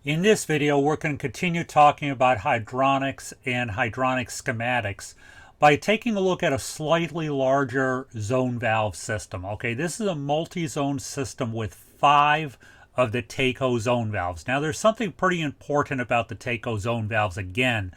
In this video, we're going to continue talking about hydronics and hydronic schematics by taking a look at a slightly larger zone valve system. Okay, this is a multi-zone system with 5 of the TACO zone valves. Now, there's something pretty important about the TACO zone valves. Again,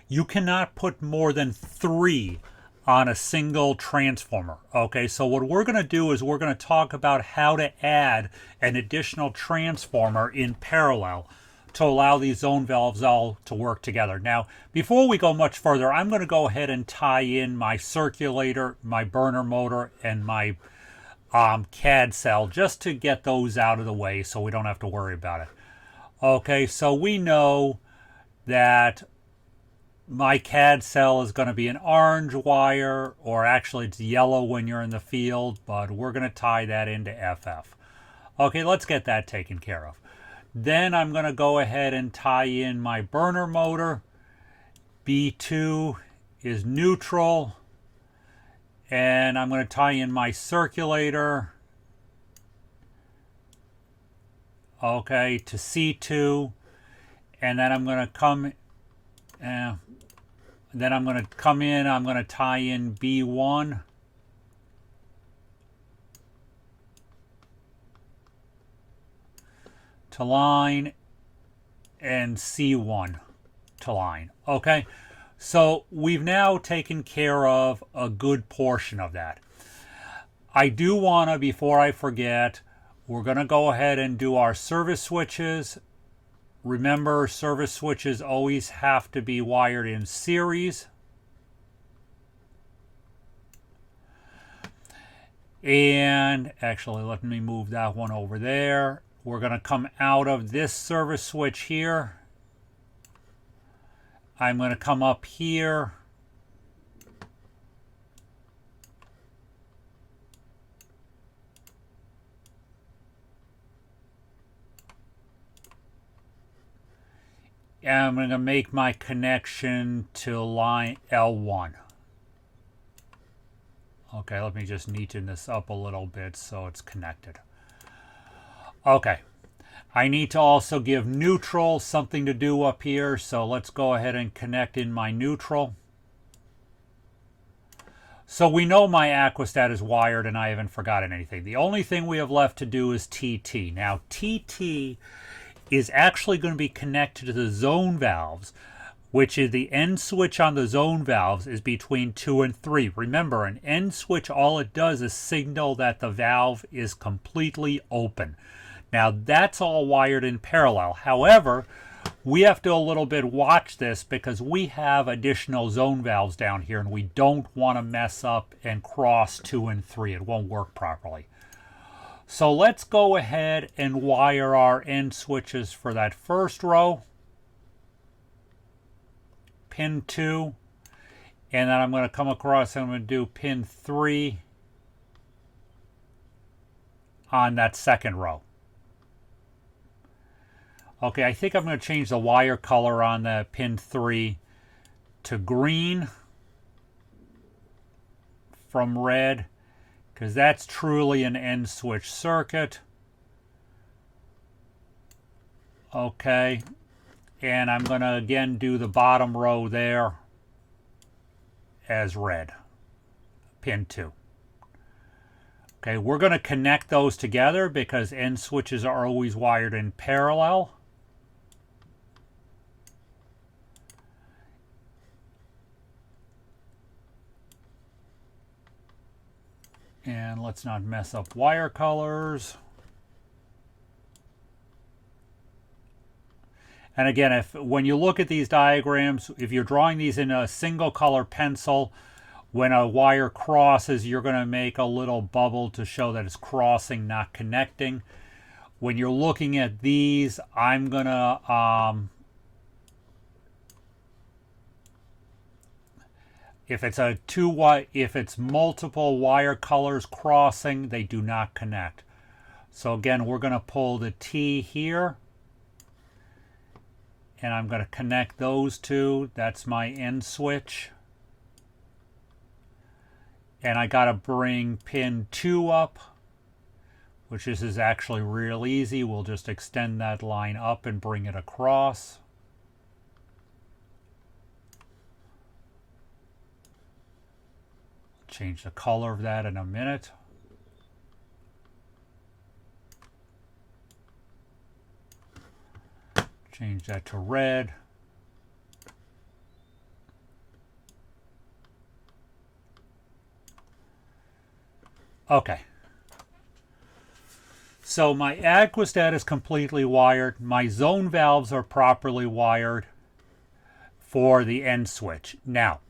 you cannot put more than 3 on a single transformer. Okay, so what we're going to do is we're going to talk about how to add an additional transformer in parallel to allow these zone valves all to work together. Now, before we go much further, I'm going to go ahead and tie in my circulator, my burner motor, and my CAD cell just to get those out of the way so we don't have to worry about it. Okay, so we know that my CAD cell is going to be an orange wire, or actually it's yellow when you're in the field, but we're going to tie that into FF. Okay, let's get that taken care of. Then I'm going to go ahead and tie in my burner motor. B2 is neutral. And I'm going to tie in my circulator, okay, to C2. And then I'm going to come in, I'm going to tie in B1. To line, and C1 to line. Okay, so we've now taken care of a good portion of that. I do want to, before I forget, we're going to go ahead and do our service switches. Remember, service switches always have to be wired in series. And actually, let me move that one over there. We're going to come out of this service switch here. I'm going to come up here. And I'm going to make my connection to line L1. Okay, let me just neaten this up a little bit so it's connected. Okay, I need to also give neutral something to do up here, so let's go ahead and connect in my neutral. So we know my aquastat is wired and I haven't forgotten anything. The only thing we have left to do is TT. Now, TT is actually going to be connected to the zone valves, which is the end switch on the zone valves is between 2 and 3. Remember, an end switch, all it does is signal that the valve is completely open. Now, that's all wired in parallel. However, we have to a little bit watch this because we have additional zone valves down here and we don't want to mess up and cross 2 and 3. It won't work properly. So let's go ahead and wire our end switches for that first row. Pin 2. And then I'm going to come across and I'm going to do pin 3 on that second row. Okay, I think I'm going to change the wire color on the pin 3 to green from red, because that's truly an end switch circuit. Okay, and I'm going to again do the bottom row there as red, pin 2. Okay, we're going to connect those together because end switches are always wired in parallel. And let's not mess up wire colors. And again, when you look at these diagrams, if you're drawing these in a single color pencil, when a wire crosses, you're going to make a little bubble to show that it's crossing, not connecting. When you're looking at these, I'm going to if it's multiple wire colors crossing, they do not connect. So again, we're going to pull the T here. And I'm going to connect those two. That's my end switch. And I got to bring pin 2 up, which is actually real easy. We'll just extend that line up and bring it across. Change the color of that in a minute. Change that to red. Okay. So my aquostat is completely wired. My zone valves are properly wired for the end switch. Now,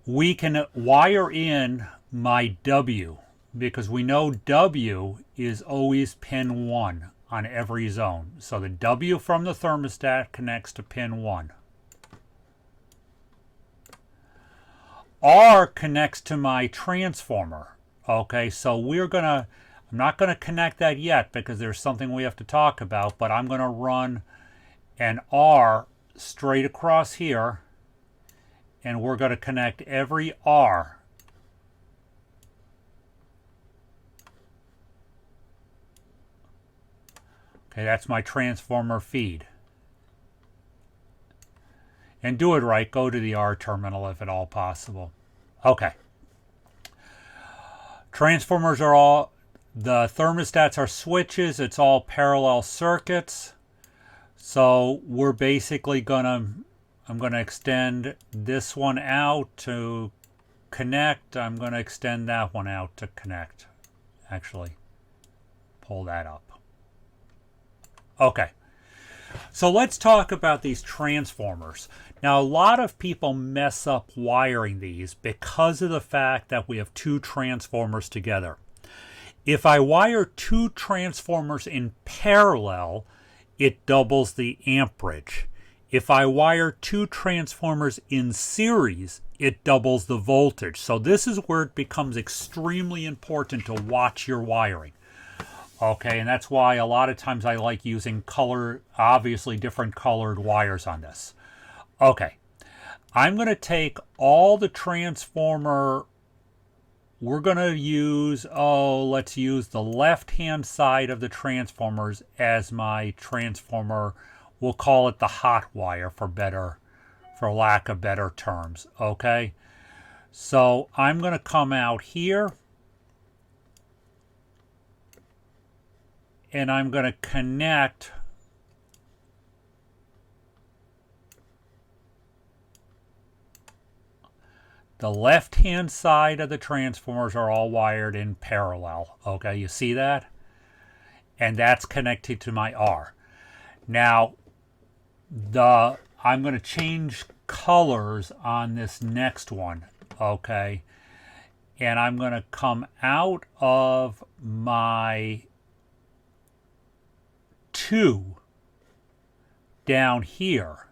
we can wire in my W because we know W is always pin 1 on every zone. So the W from the thermostat connects to pin 1. R connects to my transformer. Okay, so I'm not going to connect that yet because there's something we have to talk about, but I'm going to run an R straight across here, and we're going to connect every R. Okay, that's my transformer feed. And do it right. Go to the R terminal if at all possible. Okay. Transformers are all, the thermostats are switches. It's all parallel circuits. So we're basically I'm going to extend this one out to connect. I'm going to extend that one out to connect. Actually, pull that up. Okay. So let's talk about these transformers. Now, a lot of people mess up wiring these because of the fact that we have two transformers together. If I wire two transformers in parallel, it doubles the amperage. If I wire two transformers in series, it doubles the voltage. So this is where it becomes extremely important to watch your wiring. Okay, and that's why a lot of times I like using obviously different colored wires on this. Okay, I'm going to take all the transformer. We're going to use, let's use the left-hand side of the transformers as my transformer. We'll call it the hot wire for lack of better terms. Okay, so I'm going to come out here. And I'm going to connect the left-hand side of the transformers are all wired in parallel. Okay, you see that? And that's connected to my R. Now, I'm going to change colors on this next one. Okay, and I'm going to come out of my 2 down here.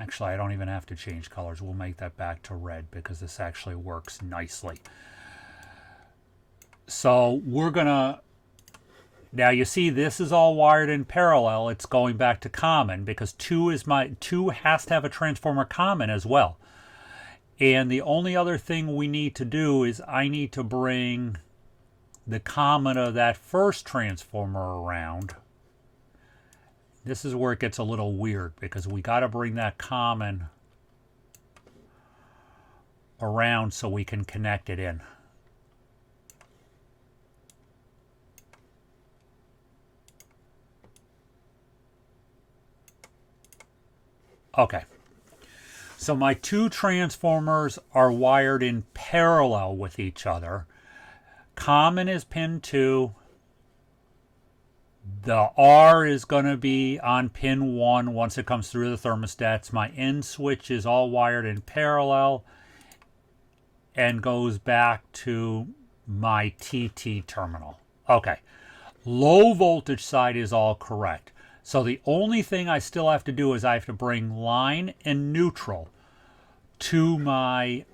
Actually, I don't even have to change colors. We'll make that back to red because this actually works nicely. So we're gonna, now you see this is all wired in parallel. It's going back to common because 2 has to have a transformer common as well. And the only other thing we need to do is I need to bring the common of that first transformer around. This is where it gets a little weird because we got to bring that common around so we can connect it in. Okay. So my 2 transformers are wired in parallel with each other. Common is pin 2. The R is going to be on pin 1 once it comes through the thermostats. My end switch is all wired in parallel and goes back to my TT terminal. Okay. Low voltage side is all correct. So the only thing I still have to do is I have to bring line and neutral to my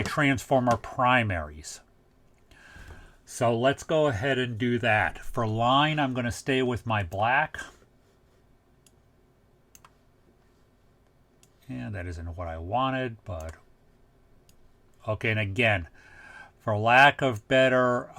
transformer primaries. So let's go ahead and do that. For line, I'm going to stay with my black. And that isn't what I wanted, but okay. And again, for lack of better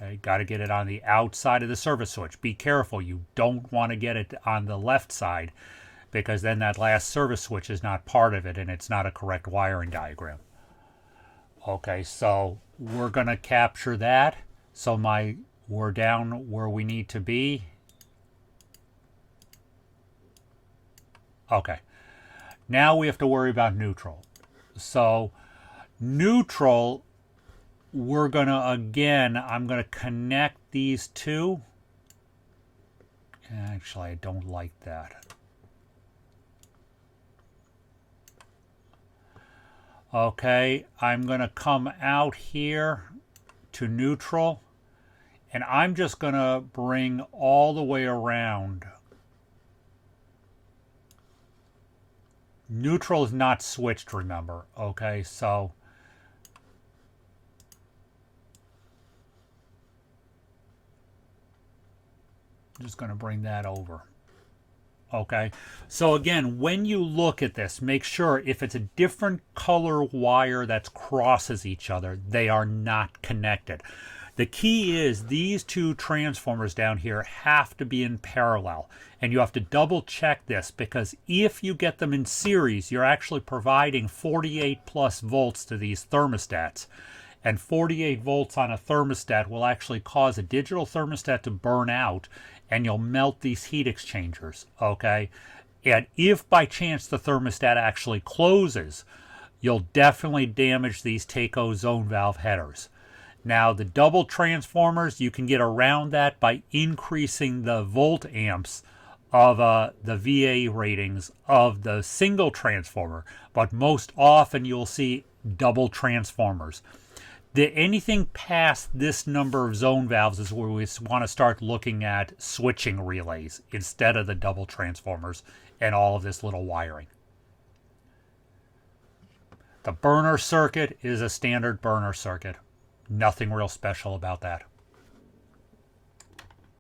okay, got to get it on the outside of the service switch. Be careful, you don't want to get it on the left side, because then that last service switch is not part of it and it's not a correct wiring diagram. Okay, so we're going to capture that. So we're down where we need to be. Okay, now we have to worry about neutral. So neutral, we're going to, again, I'm going to connect these two. Actually, I don't like that. Okay, I'm going to come out here to neutral, and I'm just going to bring all the way around. Neutral is not switched, remember. Okay, so I'm just going to bring that over. Okay, so again, when you look at this, make sure if it's a different color wire that crosses each other, they are not connected. The key is these two transformers down here have to be in parallel, and you have to double check this, because if you get them in series, you're actually providing 48 plus volts to these thermostats. And 48 volts on a thermostat will actually cause a digital thermostat to burn out, and you'll melt these heat exchangers, okay? And if by chance the thermostat actually closes, you'll definitely damage these TACO zone valve headers. Now, the double transformers, you can get around that by increasing the volt amps of the VA ratings of the single transformer, but most often you'll see double transformers. Anything past this number of zone valves is where we want to start looking at switching relays instead of the double transformers and all of this little wiring. The burner circuit is a standard burner circuit. Nothing real special about that.